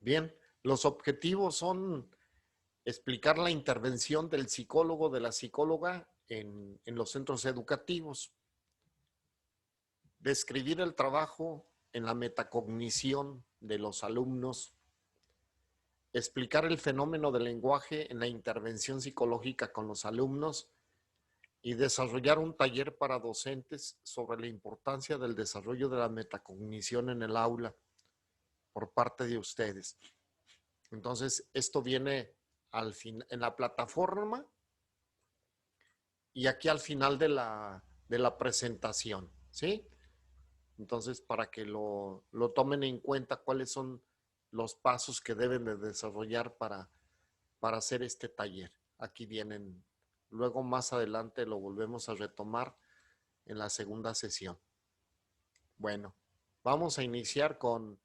Bien, los objetivos son explicar la intervención del psicólogo, de la psicóloga en los centros educativos, describir el trabajo en la metacognición de los alumnos, explicar el fenómeno del lenguaje en la intervención psicológica con los alumnos y desarrollar un taller para docentes sobre la importancia del desarrollo de la metacognición en el aula por parte de ustedes. Entonces, esto viene al fin, en la plataforma y aquí al final de la presentación, ¿sí? Entonces, para que lo tomen en cuenta cuáles son los pasos que deben de desarrollar para hacer este taller. Aquí vienen, luego más adelante lo volvemos a retomar en la segunda sesión. Bueno, vamos a iniciar con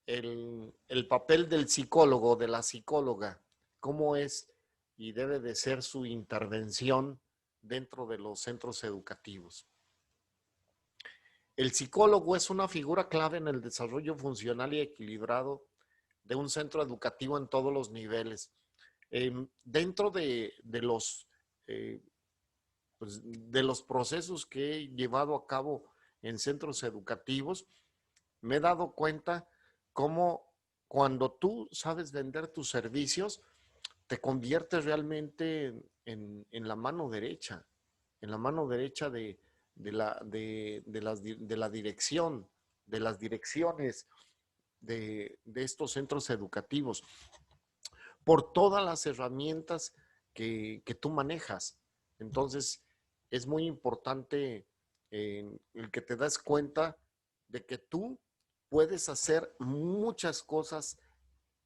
el papel del psicólogo, de la psicóloga, cómo es y debe de ser su intervención dentro de los centros educativos. El psicólogo es una figura clave en el desarrollo funcional y equilibrado de un centro educativo en todos los niveles. Dentro eh, pues, de los procesos que he llevado a cabo en centros educativos, me he dado cuenta cómo cuando tú sabes vender tus servicios, te conviertes realmente en la mano derecha, en la mano derecha de la dirección, de las direcciones de estos centros educativos, por todas las herramientas que tú manejas. Entonces, es muy importante el que te das cuenta de que tú puedes hacer muchas cosas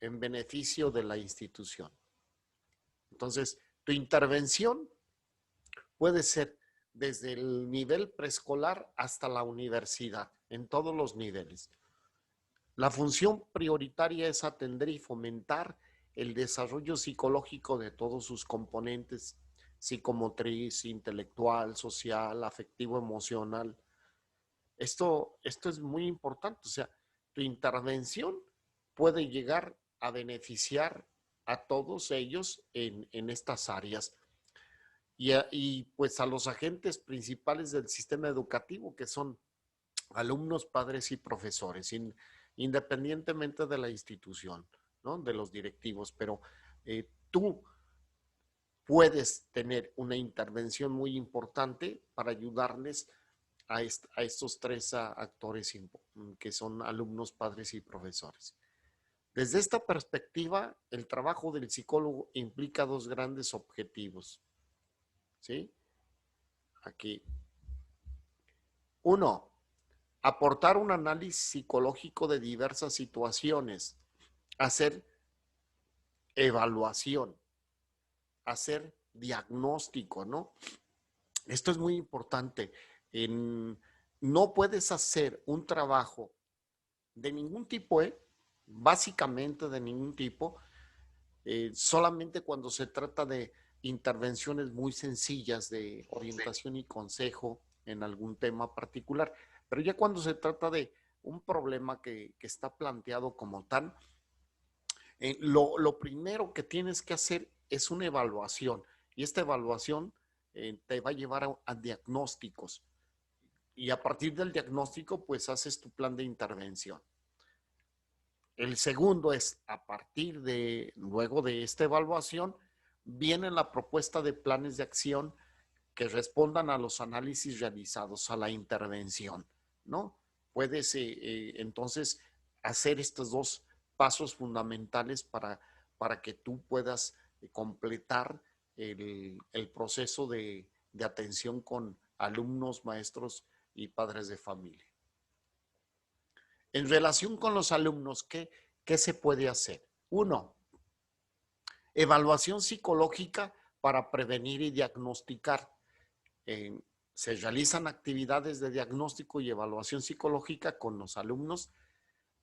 en beneficio de la institución. Entonces, tu intervención puede ser desde el nivel preescolar hasta la universidad, en todos los niveles. La función prioritaria es atender y fomentar el desarrollo psicológico de todos sus componentes, psicomotriz, intelectual, social, afectivo, emocional. Esto es muy importante, o sea, tu intervención puede llegar a beneficiar a todos ellos en estas áreas y pues a los agentes principales del sistema educativo, que son alumnos, padres y profesores, independientemente de la institución, ¿no? De los directivos, pero tú puedes tener una intervención muy importante para ayudarles a estos tres actores que son alumnos, padres y profesores. Desde esta perspectiva, el trabajo del psicólogo implica dos grandes objetivos, ¿sí? Aquí. Uno, aportar un análisis psicológico de diversas situaciones, hacer evaluación, hacer diagnóstico, ¿no? Esto es muy importante. No puedes hacer un trabajo de ningún tipo, básicamente de ningún tipo, solamente cuando se trata de intervenciones muy sencillas de orientación y consejo en algún tema particular. Pero ya cuando se trata de un problema que está planteado como tal, lo primero que tienes que hacer es una evaluación y esta evaluación te va a llevar a diagnósticos y a partir del diagnóstico pues haces tu plan de intervención. El segundo es, a partir de, luego de esta evaluación, viene la propuesta de planes de acción que respondan a los análisis realizados, a la intervención, ¿no? Puedes entonces hacer estos dos pasos fundamentales para que tú puedas completar el proceso de atención con alumnos, maestros y padres de familia. En relación con los alumnos, ¿qué se puede hacer? Uno, evaluación psicológica para prevenir y diagnosticar. Eh, Se realizan actividades de diagnóstico y evaluación psicológica con los alumnos,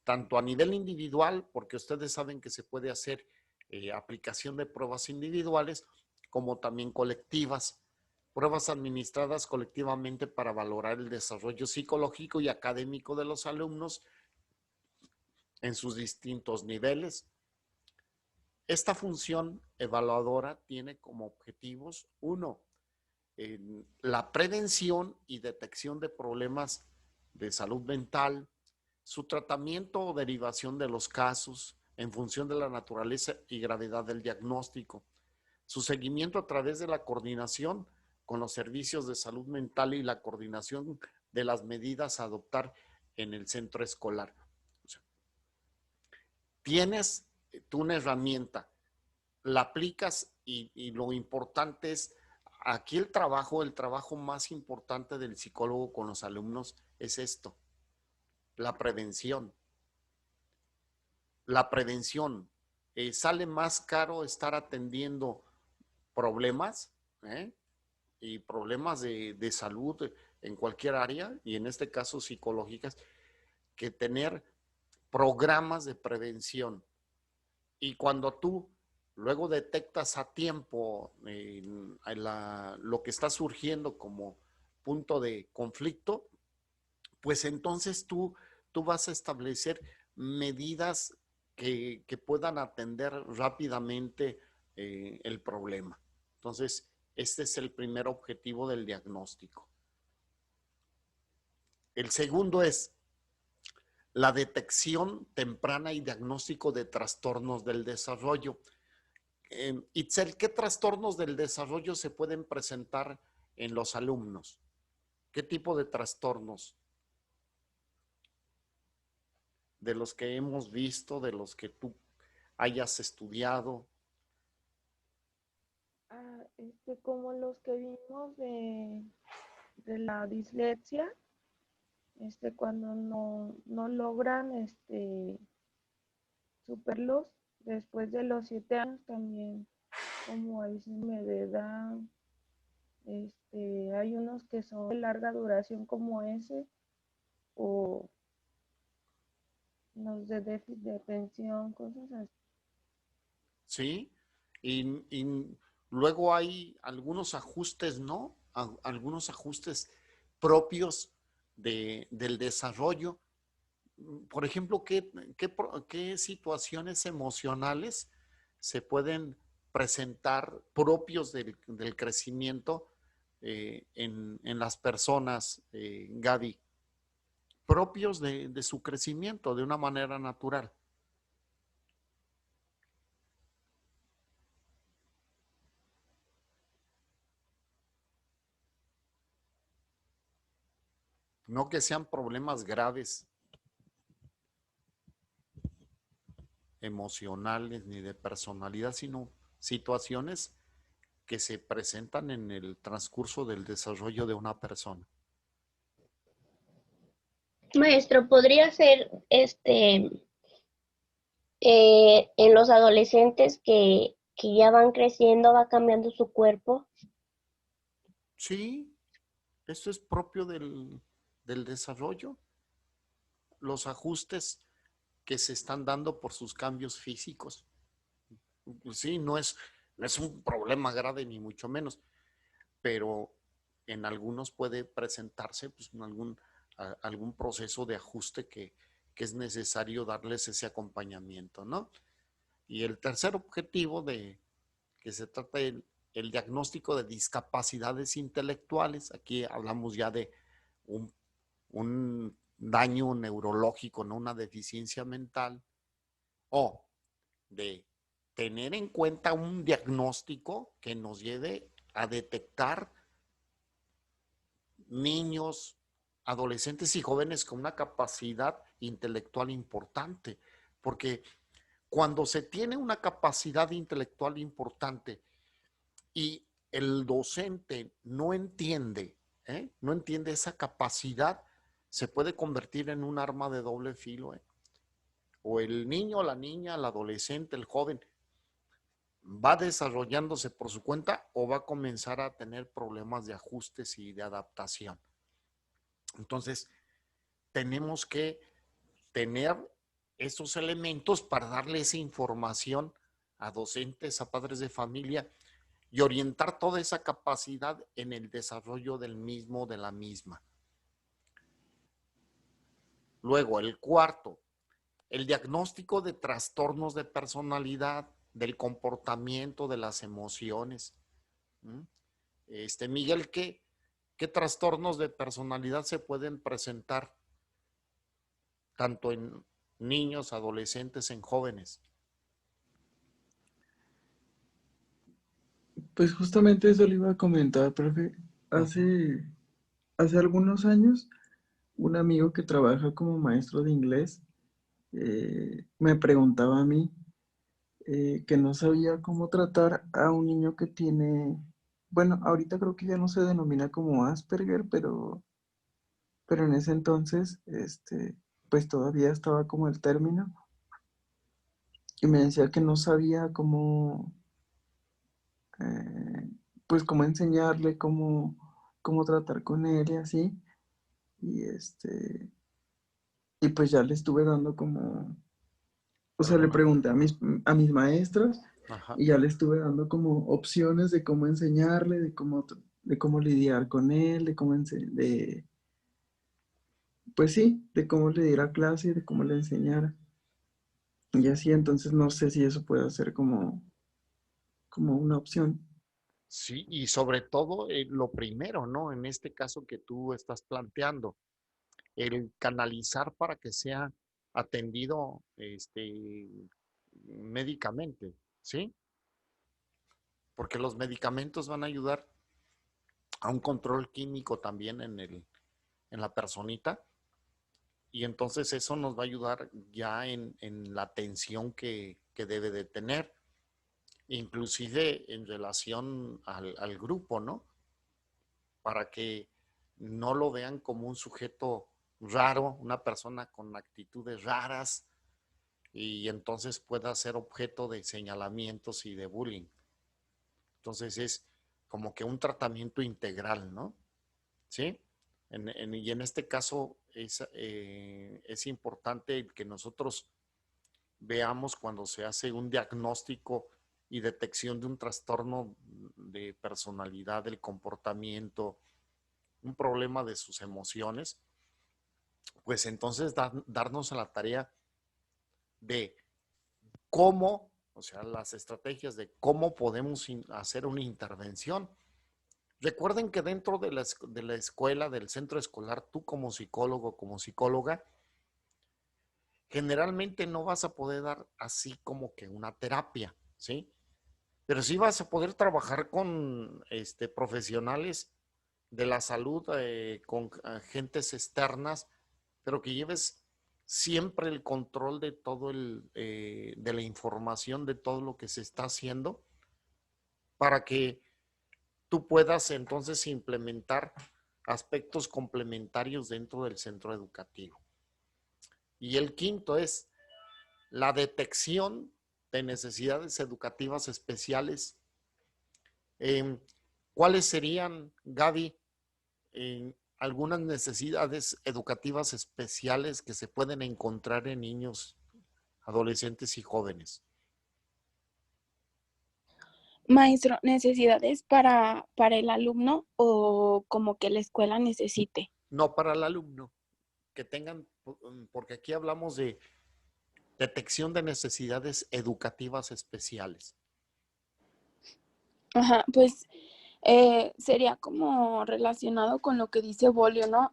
tanto a nivel individual, porque ustedes saben que se puede hacer aplicación de pruebas individuales, como también colectivas, pruebas administradas colectivamente para valorar el desarrollo psicológico y académico de los alumnos en sus distintos niveles. Esta función evaluadora tiene como objetivos, uno, la prevención y detección de problemas de salud mental, su tratamiento o derivación de los casos en función de la naturaleza y gravedad del diagnóstico, su seguimiento a través de la coordinación con los servicios de salud mental y la coordinación de las medidas a adoptar en el centro escolar. O sea, tienes tú una herramienta, la aplicas y lo importante es, aquí el trabajo más importante del psicólogo con los alumnos es esto, la prevención. La prevención. Sale más caro estar atendiendo problemas, y problemas de salud en cualquier área, y en este caso psicológicas, que tener programas de prevención. Y cuando tú luego detectas a tiempo lo que está surgiendo como punto de conflicto, pues entonces tú vas a establecer medidas que puedan atender rápidamente el problema. Entonces, este es el primer objetivo del diagnóstico. El segundo es la detección temprana y diagnóstico de trastornos del desarrollo. Itzel, ¿qué trastornos del desarrollo se pueden presentar en los alumnos? ¿Qué tipo de trastornos? De los que hemos visto, de los que tú hayas estudiado. Como los que vimos de la dislexia, cuando no logran superarlos después de los 7 años, también como hay síndrome de Down, hay unos que son de larga duración como ese, o los de déficit de atención, cosas así. Sí, y luego hay algunos ajustes, ¿no? Algunos ajustes propios del desarrollo. Por ejemplo, ¿qué situaciones emocionales se pueden presentar propios del crecimiento en las personas, Gaby? Propios de su crecimiento de una manera natural. No que sean problemas graves emocionales ni de personalidad, sino situaciones que se presentan en el transcurso del desarrollo de una persona. Maestro, podría ser en los adolescentes que ya van creciendo, va cambiando su cuerpo. Sí, esto es propio del desarrollo. Los ajustes que se están dando por sus cambios físicos. Sí, no es un problema grave ni mucho menos, pero en algunos puede presentarse pues, algún proceso de ajuste que es necesario darles ese acompañamiento, ¿no? Y el tercer objetivo que se trata el diagnóstico de discapacidades intelectuales, aquí hablamos ya de un daño neurológico, no una deficiencia mental, o de tener en cuenta un diagnóstico que nos lleve a detectar niños, adolescentes y jóvenes con una capacidad intelectual importante, porque cuando se tiene una capacidad intelectual importante y el docente no entiende esa capacidad, se puede convertir en un arma de doble filo. O el niño, la niña, el adolescente, el joven, va desarrollándose por su cuenta o va a comenzar a tener problemas de ajustes y de adaptación. Entonces, tenemos que tener esos elementos para darle esa información a docentes, a padres de familia y orientar toda esa capacidad en el desarrollo del mismo, de la misma. Luego, el cuarto, el diagnóstico de trastornos de personalidad, del comportamiento, de las emociones. ¿Mm? Miguel, ¿qué trastornos de personalidad se pueden presentar tanto en niños, adolescentes, en jóvenes? Pues justamente eso le iba a comentar, profe. Hace, hace algunos años, un amigo que trabaja como maestro de inglés me preguntaba a mí que no sabía cómo tratar a un niño que tiene, bueno, ahorita creo que ya no se denomina como Asperger, pero en ese entonces, pues todavía estaba como el término, y me decía que no sabía cómo, eh, pues cómo enseñarle, cómo tratar con él y así, y y pues ya le estuve dando como, o sea, le Alguna. pregunté a mis maestros Ajá. y ya le estuve dando como opciones de cómo enseñarle, de cómo lidiar con él, pues sí, de cómo le diera clase, de cómo le enseñara. Y así, entonces no sé si eso puede ser como una opción. Sí, y sobre todo lo primero, ¿no? En este caso que tú estás planteando, el canalizar para que sea atendido médicamente, ¿sí? Porque los medicamentos van a ayudar a un control químico también en la personita, y entonces eso nos va a ayudar ya en la atención que debe de tener, inclusive en relación al grupo, ¿no? Para que no lo vean como un sujeto raro, una persona con actitudes raras, y entonces pueda ser objeto de señalamientos y de bullying. Entonces es como que un tratamiento integral, ¿no? ¿Sí? Y en este caso es importante que nosotros veamos cuando se hace un diagnóstico y detección de un trastorno de personalidad, del comportamiento, un problema de sus emociones, pues entonces darnos a la tarea de cómo, o sea, las estrategias de cómo podemos hacer una intervención. Recuerden que dentro de la escuela, del centro escolar, tú como psicólogo, como psicóloga, generalmente no vas a poder dar así como que una terapia, ¿sí? Pero sí vas a poder trabajar con profesionales de la salud, con agentes externas, pero que lleves siempre el control de todo de la información, de todo lo que se está haciendo, para que tú puedas entonces implementar aspectos complementarios dentro del centro educativo. Y el quinto es la detección de necesidades educativas especiales. ¿Cuáles serían, Gaby, algunas necesidades educativas especiales que se pueden encontrar en niños, adolescentes y jóvenes? Maestro, ¿necesidades para el alumno o como que la escuela necesite? No para el alumno, que tengan, porque aquí hablamos de detección de necesidades educativas especiales. Ajá, pues sería como relacionado con lo que dice Bolio, ¿no?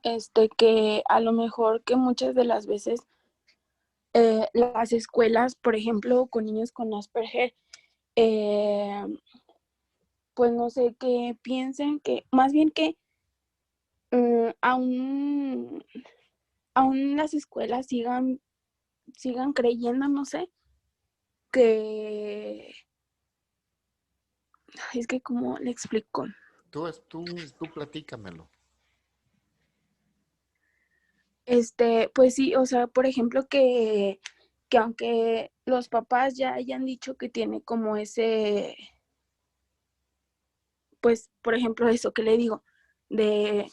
Que a lo mejor que muchas de las veces las escuelas, por ejemplo, con niños con Asperger, eh, pues no sé, qué piensen que, más bien que aún, aún las escuelas sigan creyendo, no sé, que es que como le explico. Tú platícamelo. Pues sí, o sea, por ejemplo, que aunque los papás ya hayan dicho que tiene como ese, pues, por ejemplo, eso que le digo de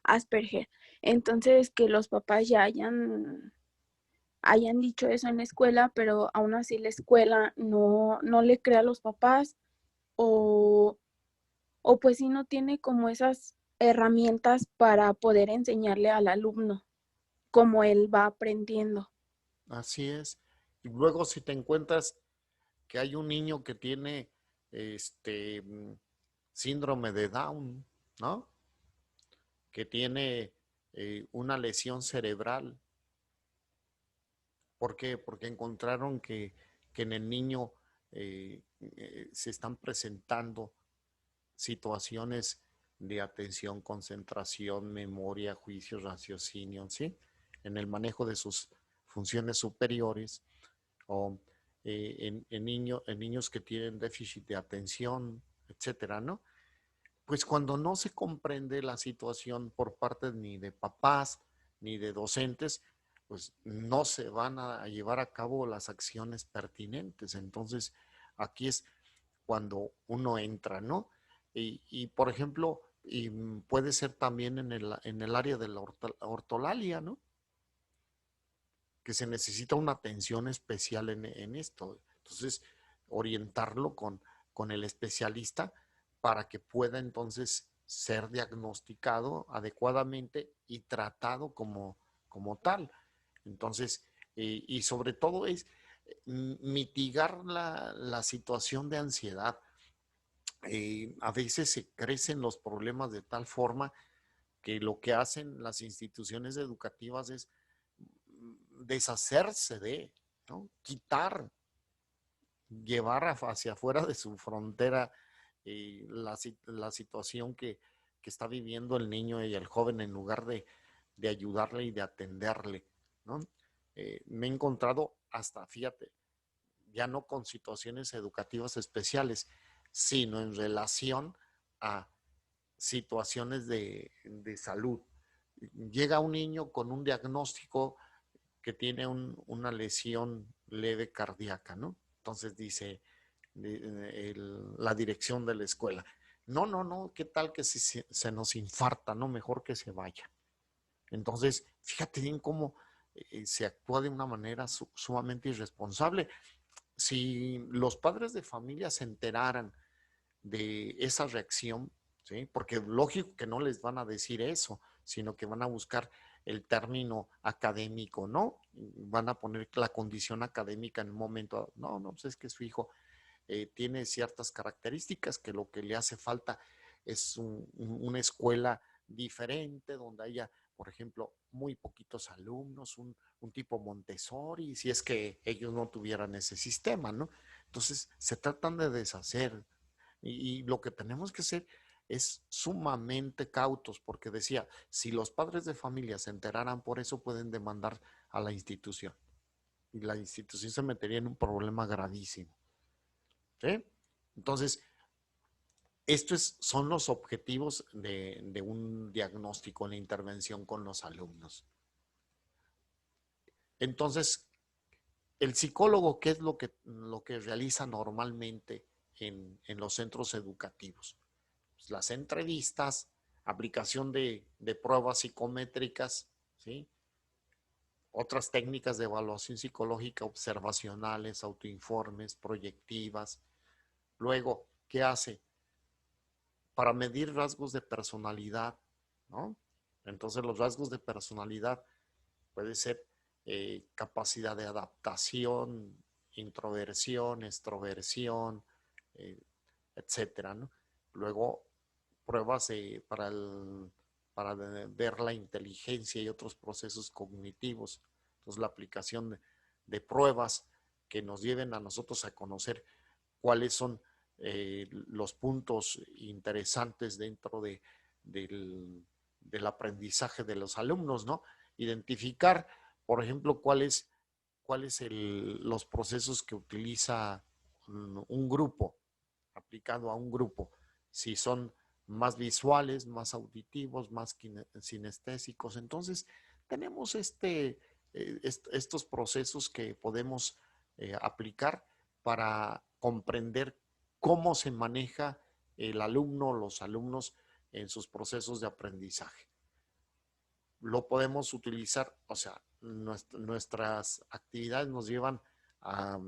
Asperger, entonces que los papás ya hayan dicho eso en la escuela, pero aún así la escuela no le crea a los papás o, o pues sí no tiene como esas herramientas para poder enseñarle al alumno como él va aprendiendo. Así es. Y luego si te encuentras que hay un niño que tiene síndrome de Down, ¿no? Que tiene una lesión cerebral. ¿Por qué? Porque encontraron que en el niño se están presentando situaciones de atención, concentración, memoria, juicio, raciocinio, ¿sí? En el manejo de sus funciones superiores o en niños que tienen déficit de atención, etcétera, ¿no? Pues cuando no se comprende la situación por parte ni de papás ni de docentes, pues no se van a llevar a cabo las acciones pertinentes. Entonces, aquí es cuando uno entra, ¿no? Por ejemplo, y puede ser también en el área de la ortolalia, ¿no? Que se necesita una atención especial en esto. Entonces, orientarlo con el especialista para que pueda entonces ser diagnosticado adecuadamente y tratado como tal. Entonces, y sobre todo es mitigar la situación de ansiedad. A veces se crecen los problemas de tal forma que lo que hacen las instituciones educativas es deshacerse de, ¿no? Quitar, llevar hacia afuera de su frontera la situación que está viviendo el niño y el joven en lugar de ayudarle y de atenderle, ¿no? Me he encontrado hasta, fíjate, ya no con situaciones educativas especiales, sino en relación a situaciones de salud. Llega un niño con un diagnóstico que tiene una lesión leve cardíaca, ¿no? Entonces dice la dirección de la escuela, no, ¿qué tal que si se nos infarta, no? Mejor que se vaya. Entonces, fíjate bien cómo se actúa de una manera sumamente irresponsable. Si los padres de familia se enteraran de esa reacción, ¿sí? Porque lógico que no les van a decir eso, sino que van a buscar el término académico, ¿no? Van a poner la condición académica en un momento, no, pues es que su hijo tiene ciertas características que lo que le hace falta es una escuela diferente donde haya, por ejemplo, muy poquitos alumnos, un tipo Montessori, si es que ellos no tuvieran ese sistema, ¿no? Entonces se tratan de deshacer y lo que tenemos que hacer es sumamente cautos, porque decía, si los padres de familia se enteraran por eso, pueden demandar a la institución. Y la institución se metería en un problema gravísimo. ¿Sí? Entonces, estos son los objetivos de un diagnóstico, la intervención con los alumnos. Entonces, el psicólogo, ¿qué es lo que realiza normalmente en los centros educativos? Pues las entrevistas, aplicación de pruebas psicométricas, ¿sí? Otras técnicas de evaluación psicológica observacionales, autoinformes, proyectivas. Luego, ¿qué hace? Para medir rasgos de personalidad, ¿no? Entonces los rasgos de personalidad puede ser capacidad de adaptación, introversión, extroversión, eh, etcétera, ¿no? Luego pruebas para ver la inteligencia y otros procesos cognitivos. Entonces la aplicación de pruebas que nos lleven a nosotros a conocer cuáles son los puntos interesantes dentro del aprendizaje de los alumnos, ¿no? Identificar, por ejemplo, cuáles los procesos que utiliza un grupo, aplicado a un grupo, si son más visuales, más auditivos, más sinestésicos. Entonces, tenemos estos procesos que podemos aplicar para comprender cómo se maneja el alumno, los alumnos en sus procesos de aprendizaje. Lo podemos utilizar, o sea, nuestras actividades nos llevan a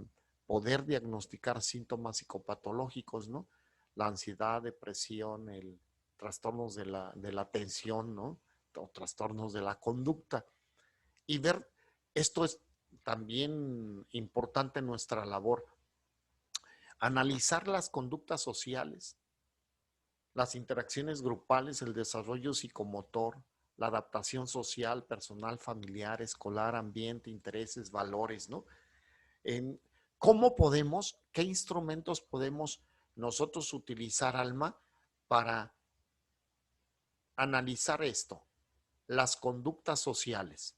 poder diagnosticar síntomas psicopatológicos, ¿no? La ansiedad, depresión, el trastornos de la atención, ¿no? O trastornos de la conducta. Y ver, esto es también importante en nuestra labor, analizar las conductas sociales, las interacciones grupales, el desarrollo psicomotor, la adaptación social, personal, familiar, escolar, ambiente, intereses, valores, ¿no? En ¿Cómo podemos, qué instrumentos podemos nosotros utilizar, Alma, para analizar esto, las conductas sociales?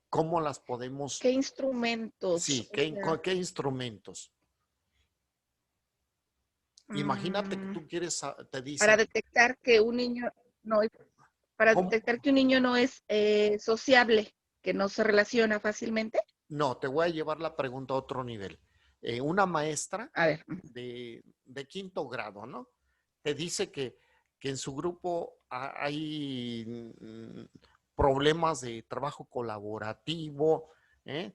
¿Cómo las podemos? ¿Qué instrumentos? Sí, O sea, ¿qué instrumentos? Imagínate que tú quieres, te para dicen, detectar que un niño no es, para ¿cómo? detectar que un niño no es sociable, que no se relaciona fácilmente. No, te voy a llevar la pregunta a otro nivel. Una maestra A ver. de quinto grado, ¿no? Te dice que en su grupo hay problemas de trabajo colaborativo, ¿eh?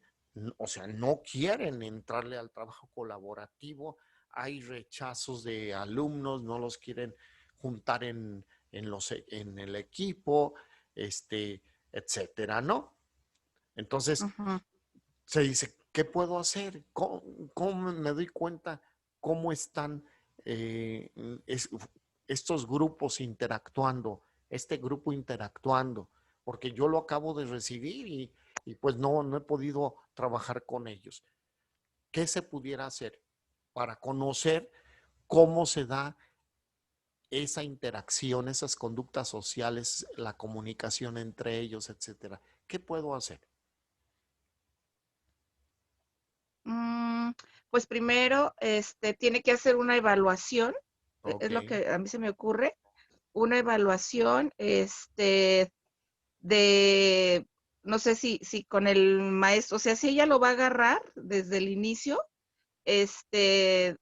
O sea, no quieren entrarle al trabajo colaborativo, hay rechazos de alumnos, no los quieren juntar en el equipo, etcétera, ¿no? Entonces, Ujú. se dice, ¿qué puedo hacer? ¿Cómo me doy cuenta cómo están eh, es- estos grupos interactuando, este grupo interactuando? Porque yo lo acabo de recibir y pues no he podido trabajar con ellos. ¿Qué se pudiera hacer para conocer cómo se da esa interacción, esas conductas sociales, la comunicación entre ellos, etcétera? ¿Qué puedo hacer? Mm, pues primero, tiene que hacer una evaluación, Ok. es lo que a mí se me ocurre, una evaluación, de, no sé si con el maestro, o sea, si ella lo va a agarrar desde el inicio, este,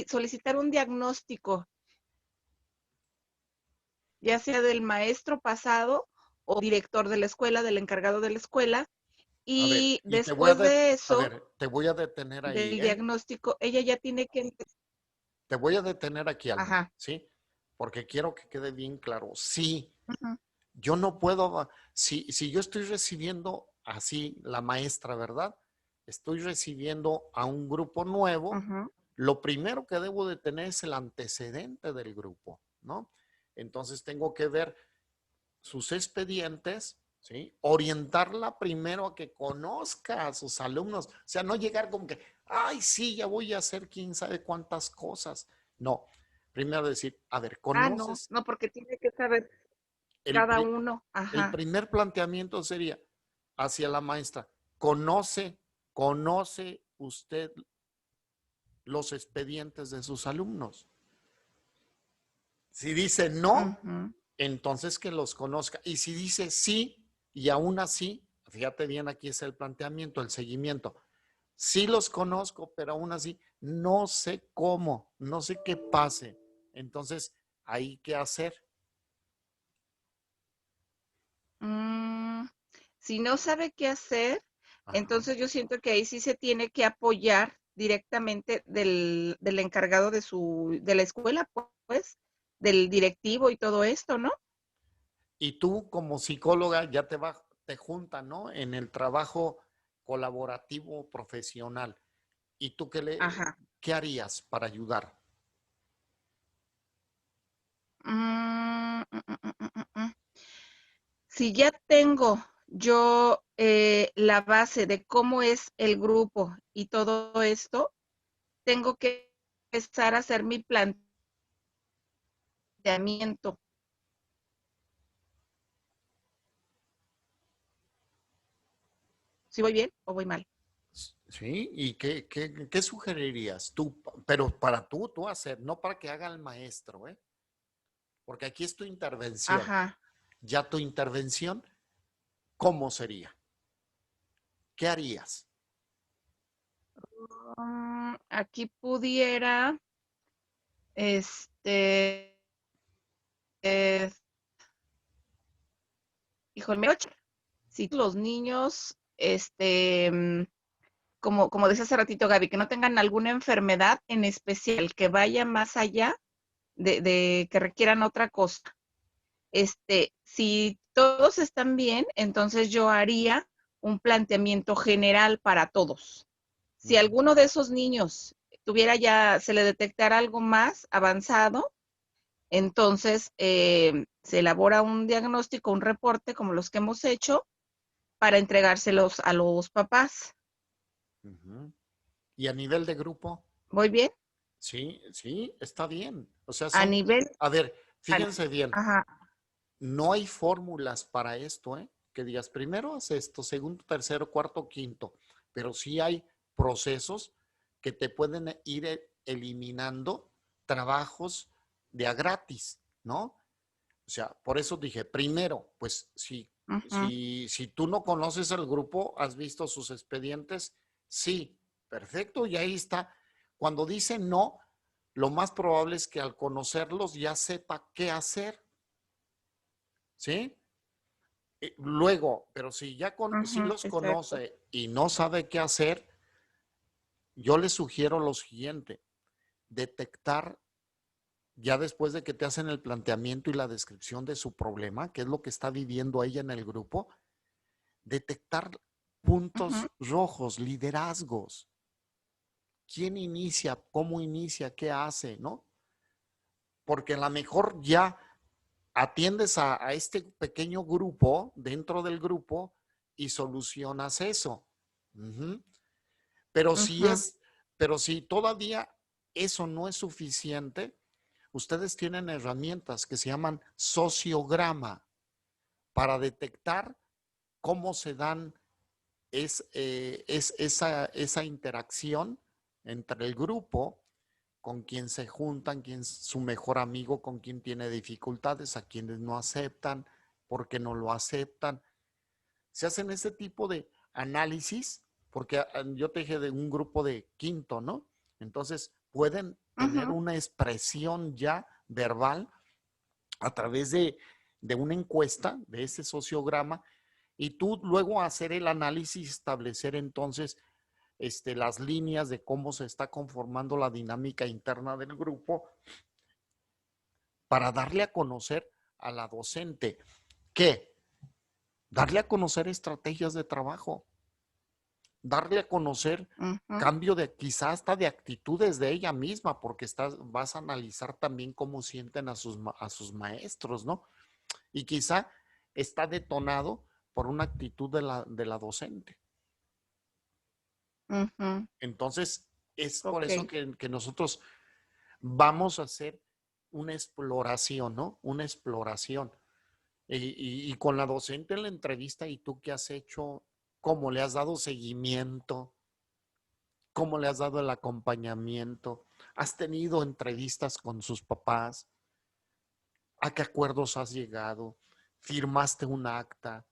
solicitar un diagnóstico, ya sea del maestro pasado o director de la escuela, del encargado de la escuela, A ver, y y te voy a, después de a eso, ver, te voy a detener ahí, del ¿eh? diagnóstico, ella ya tiene que, Te voy a detener aquí, Alma, ajá, ¿sí? Porque quiero que quede bien claro. Sí, ujú, yo no puedo, si yo estoy recibiendo así la maestra, ¿verdad? Estoy recibiendo a un grupo nuevo, ujú, lo primero que debo de tener es el antecedente del grupo, ¿no? Entonces tengo que ver sus expedientes, ¿sí? Orientarla primero a que conozca a sus alumnos, o sea, no llegar como que, ay, sí, ya voy a hacer quién sabe cuántas cosas. No, primero decir, a ver, no, ¿conoces? no, porque tiene que saber El, cada pri- uno, el ajá. primer planteamiento sería hacia la maestra, ¿conoce usted los expedientes de sus alumnos? Si dice no, Ujú. entonces que los conozca. Y si dice sí, y aún así, fíjate bien, aquí es el planteamiento, el seguimiento. Sí los conozco, pero aún así no sé cómo, no sé qué pase. Entonces, ¿hay qué hacer? Mm, si no sabe qué hacer, Ajá. entonces yo siento que ahí sí se tiene que apoyar directamente del encargado de la escuela, pues, del directivo y todo esto, ¿no? Y tú como psicóloga ya te juntan, ¿no? En el trabajo colaborativo profesional. ¿Y tú Ajá. qué harías para ayudar? Mm, mm, mm, mm, mm, mm. mm. Si ya tengo yo la base de cómo es el grupo y todo esto, tengo que empezar a hacer mi planteamiento. ¿Si voy bien o voy mal? ¿Sí? ¿Y qué sugerirías tú? Pero para tú hacer, no para que haga el maestro, ¿eh? Porque aquí es tu intervención. Ajá. Ya tu intervención, ¿cómo sería? ¿Qué harías? Aquí pudiera, este, eh, híjole, si los niños, como decía hace ratito Gaby, que no tengan alguna enfermedad en especial que vaya más allá de que requieran otra cosa. Si todos están bien, entonces yo haría un planteamiento general para todos. Si alguno de esos niños tuviera ya, se le detectara algo más avanzado, entonces se elabora un diagnóstico, un reporte como los que hemos hecho para entregárselos a los papás. Ujú. ¿Y a nivel de grupo? ¿Voy bien? Sí, sí, está bien. O sea, A son, nivel, a ver, a- fíjense bien, ajá, no hay fórmulas para esto, ¿eh? Que digas primero haz esto, segundo, tercero, cuarto, quinto, pero sí hay procesos que te pueden ir eliminando trabajos de a gratis, ¿no? O sea, por eso dije, primero, pues ujú, si tú no conoces el grupo, has visto sus expedientes, sí, perfecto, y ahí está. Cuando dice no, lo más probable es que al conocerlos ya sepa qué hacer, ¿sí? Luego, pero si ujú, los exacto. conoce y no sabe qué hacer, yo le sugiero lo siguiente, detectar ya después de que te hacen el planteamiento y la descripción de su problema, qué es lo que está viviendo ella en el grupo, detectar Ujú, puntos rojos, liderazgos. ¿Quién inicia? ¿Cómo inicia? ¿Qué hace? ¿No? Porque a lo mejor ya atiendes a este pequeño grupo dentro del grupo y solucionas eso. Ujú. Pero si ujú, es, pero si todavía eso no es suficiente, ustedes tienen herramientas que se llaman sociograma para detectar cómo se dan esa interacción entre el grupo, con quien se juntan, quién es su mejor amigo, con quien tiene dificultades, a quienes no aceptan, por qué no lo aceptan. Se hacen ese tipo de análisis, porque yo te dije de un grupo de quinto, ¿no? Entonces pueden tener ujú, una expresión ya verbal a través de una encuesta, de ese sociograma, y tú luego hacer el análisis, establecer entonces las líneas de cómo se está conformando la dinámica interna del grupo para darle a conocer a la docente. ¿Qué? Darle a conocer estrategias de trabajo, darle a conocer ujú. cambio de quizás hasta de actitudes de ella misma, porque vas a analizar también cómo sienten a sus maestros, ¿no? Y quizá está detonado por una actitud de la docente. Ujú, Entonces, es por ok. eso que nosotros vamos a hacer una exploración, ¿no? Una exploración. Y con la docente en la entrevista, ¿y tú qué has hecho? ¿Cómo le has dado seguimiento? ¿Cómo le has dado el acompañamiento? ¿Has tenido entrevistas con sus papás? ¿A qué acuerdos has llegado? ¿Firmaste un acta?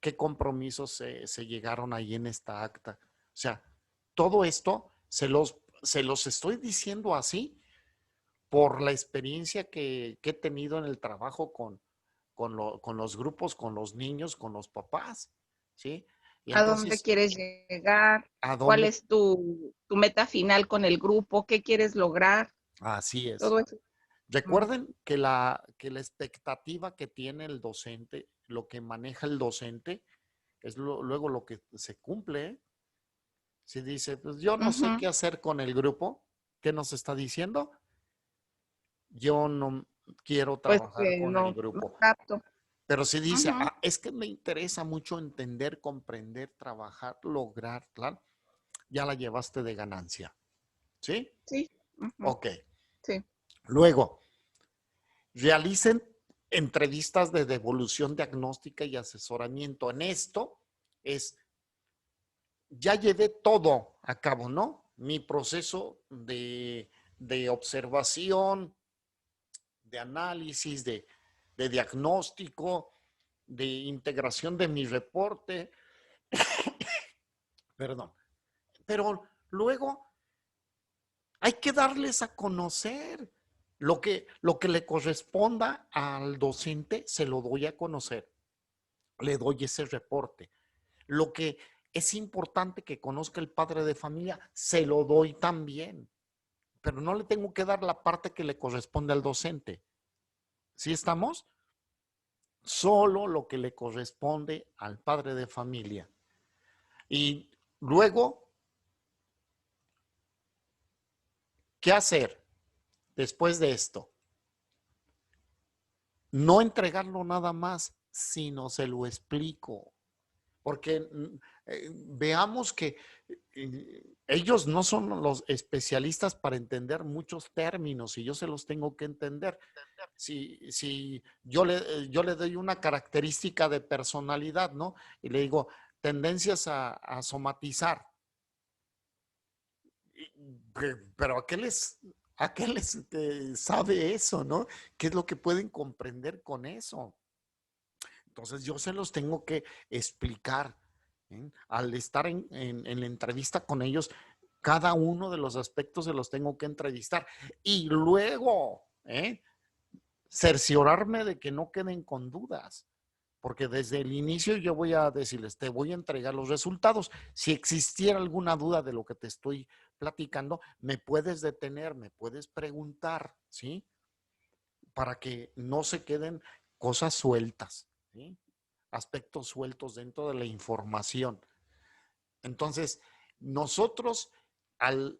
¿Qué compromisos se llegaron ahí en esta acta? O sea, todo esto se los estoy diciendo así por la experiencia que he tenido en el trabajo con los grupos, con los niños, con los papás, ¿sí? Y ¿A dónde entonces, quieres llegar? ¿a ¿Cuál dónde? es tu meta final con el grupo? ¿Qué quieres lograr? Así es. Todo eso. Mm, Recuerden que la expectativa que tiene el docente, lo que maneja el docente, es luego lo que se cumple. ¿Eh? Si dice, pues yo no sé ujú, qué hacer con el grupo, ¿qué nos está diciendo? Yo no quiero pues trabajar que con el no grupo. capto. Pero si dice, Ujú, ah, es que me interesa mucho entender, comprender, trabajar, lograr, claro, ya la llevaste de ganancia. ¿Sí? sí, ujú, Ok. sí. Luego, realicen entrevistas de devolución diagnóstica y asesoramiento. En esto es, ya llevé todo a cabo, ¿no? Mi proceso de observación, de análisis, de diagnóstico, de integración de mi reporte, perdón. Pero luego hay que darles a conocer lo que le corresponda al docente, se lo doy a conocer, le doy ese reporte. Lo que es importante que conozca el padre de familia, se lo doy también, pero no le tengo que dar la parte que le corresponde al docente. ¿Sí estamos? solo lo que le corresponde al padre de familia. Y luego, ¿qué hacer después de esto? No entregarlo nada más, sino se lo explico. Porque veamos que ellos no son los especialistas para entender muchos términos y yo se los tengo que entender. Si yo le doy una característica de personalidad, ¿no? Y le digo, tendencias a somatizar. Pero ¿a qué les sabe eso, no? ¿Qué es lo que pueden comprender con eso? Entonces yo se los tengo que explicar. Al estar en la entrevista con ellos, cada uno de los aspectos se los tengo que entrevistar. Y luego, cerciorarme de que no queden con dudas. Porque desde el inicio yo voy a decirles, te voy a entregar los resultados. Si existiera alguna duda de lo que te estoy platicando, me puedes detener, me puedes preguntar, ¿sí? Para que no se queden cosas sueltas, ¿sí? Aspectos sueltos dentro de la información. Entonces, nosotros al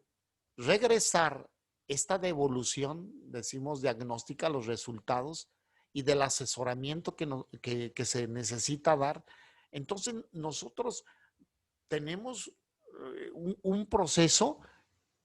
regresar esta devolución, decimos diagnóstica, los resultados y del asesoramiento que se necesita dar, entonces nosotros tenemos un proceso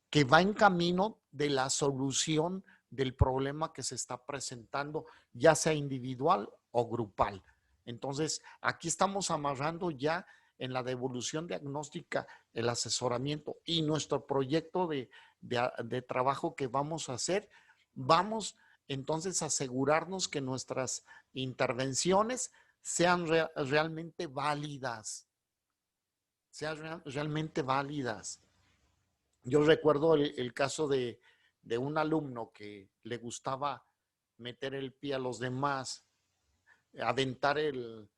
que va en camino de la solución del problema que se está presentando, ya sea individual o grupal. Entonces, aquí estamos amarrando ya en la devolución diagnóstica, el asesoramiento y nuestro proyecto de trabajo que vamos a hacer. Vamos entonces a asegurarnos que nuestras intervenciones sean realmente válidas. Sean realmente válidas. Yo recuerdo el caso de un alumno que le gustaba meter el pie a los demás, aventar el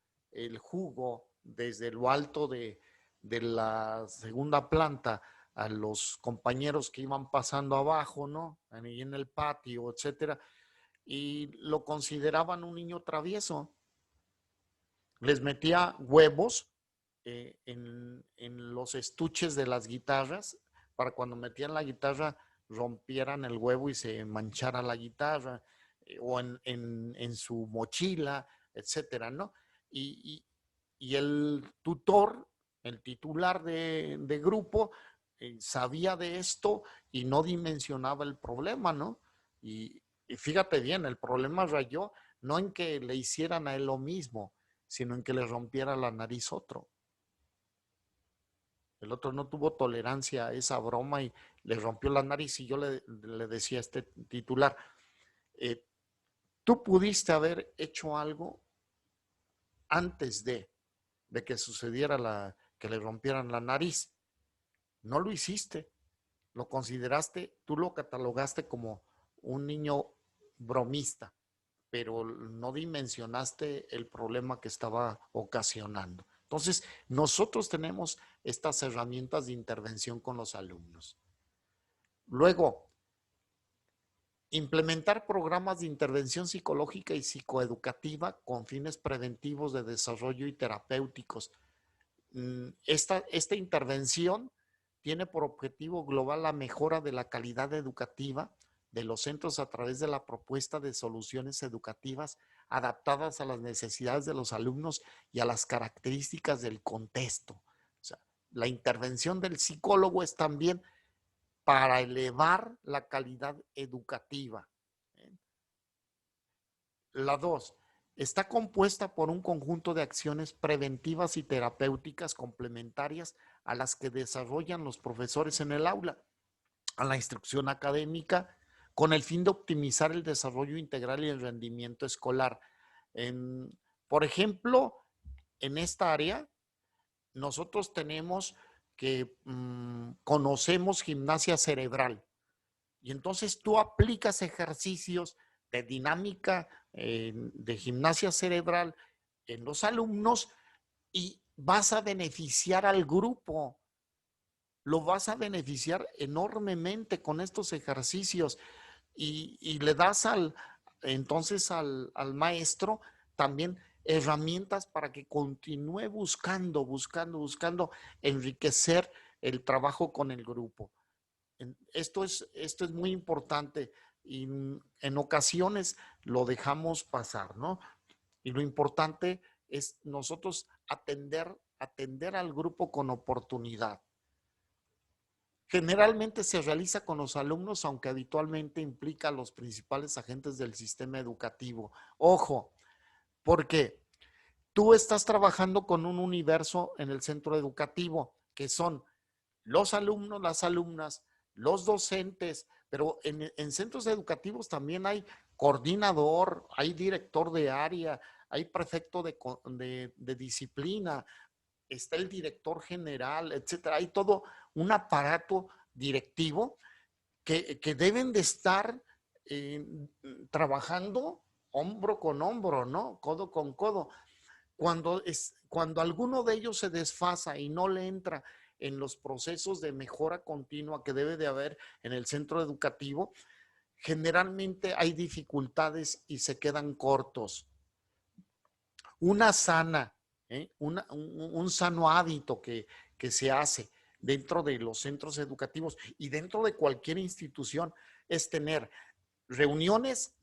jugo desde lo alto de la segunda planta a los compañeros que iban pasando abajo, ¿no? Ahí en el patio, etcétera. Y lo consideraban un niño travieso. Les metía huevos en los estuches de las guitarras para cuando metían la guitarra rompieran el huevo y se manchara la guitarra, o en su mochila, etcétera, ¿no? Y el tutor, el titular de grupo, sabía de esto y no dimensionaba el problema, ¿no? Y fíjate bien, el problema rayó no en que le hicieran a él lo mismo, sino en que le rompiera la nariz otro. El otro no tuvo tolerancia a esa broma y le rompió la nariz y yo le decía a este titular, tú pudiste haber hecho algo antes de que sucediera que le rompieran la nariz. No lo hiciste, lo consideraste, tú lo catalogaste como un niño bromista, pero no dimensionaste el problema que estaba ocasionando. Entonces, nosotros tenemos estas herramientas de intervención con los alumnos. Luego, implementar programas de intervención psicológica y psicoeducativa con fines preventivos de desarrollo y terapéuticos. Esta intervención tiene por objetivo global la mejora de la calidad educativa de los centros a través de la propuesta de soluciones educativas adaptadas a las necesidades de los alumnos y a las características del contexto. O sea, la intervención del psicólogo es también para elevar la calidad educativa. La 2, está compuesta por un conjunto de acciones preventivas y terapéuticas complementarias a las que desarrollan los profesores en el aula, a la instrucción académica, con el fin de optimizar el desarrollo integral y el rendimiento escolar. Por ejemplo, en esta área, nosotros tenemos que conocemos gimnasia cerebral. Y entonces tú aplicas ejercicios de dinámica de gimnasia cerebral en los alumnos y vas a beneficiar al grupo. Lo vas a beneficiar enormemente con estos ejercicios y le das entonces al maestro también herramientas para que continúe buscando enriquecer el trabajo con el grupo. Esto es muy importante y en ocasiones lo dejamos pasar, ¿no? Y lo importante es nosotros atender al grupo con oportunidad. Generalmente se realiza con los alumnos, aunque habitualmente implica a los principales agentes del sistema educativo. Ojo, porque tú estás trabajando con un universo en el centro educativo, que son los alumnos, las alumnas, los docentes, pero en centros educativos también hay coordinador, hay director de área, hay prefecto de disciplina, está el director general, etcétera. Hay todo un aparato directivo que deben de estar trabajando hombro con hombro, ¿no? Codo con codo. Cuando alguno de ellos se desfasa y no le entra en los procesos de mejora continua que debe de haber en el centro educativo, generalmente hay dificultades y se quedan cortos. Una sana, un sano hábito que se hace dentro de los centros educativos y dentro de cualquier institución es tener reuniones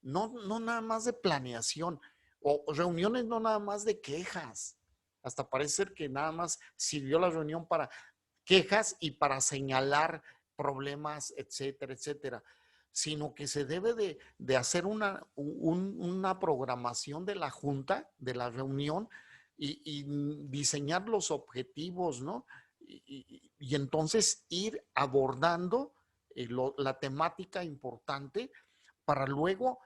no nada más de planeación, o reuniones no nada más de quejas. Hasta parece ser que nada más sirvió la reunión para quejas y para señalar problemas, etcétera, etcétera, sino que se debe de hacer una programación de la junta, de la reunión, y diseñar los objetivos, ¿no? Y entonces ir abordando la temática importante para luego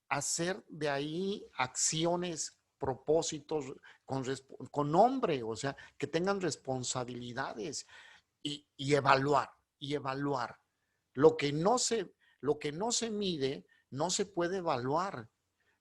hacer de ahí acciones, propósitos con nombre, o sea, que tengan responsabilidades y evaluar. Lo que no se mide, no se puede evaluar.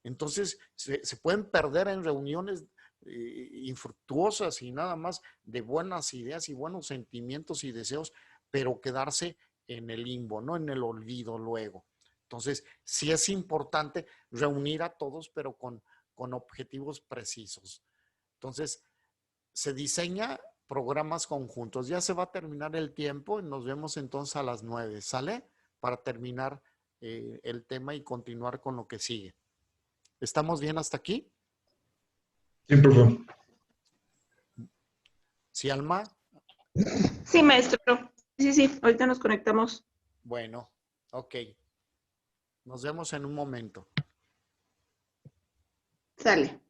Entonces, se pueden perder en reuniones infructuosas y nada más de buenas ideas y buenos sentimientos y deseos, pero quedarse en el limbo, no en el olvido luego. Entonces, sí es importante reunir a todos, pero con objetivos precisos. Entonces, se diseña programas conjuntos. Ya se va a terminar el tiempo y nos vemos entonces a las 9, ¿sale? Para terminar el tema y continuar con lo que sigue. ¿Estamos bien hasta aquí? Sí, por favor. ¿Sí, Alma? Sí, maestro. Sí, ahorita nos conectamos. Bueno, ok. Nos vemos en un momento. Sale.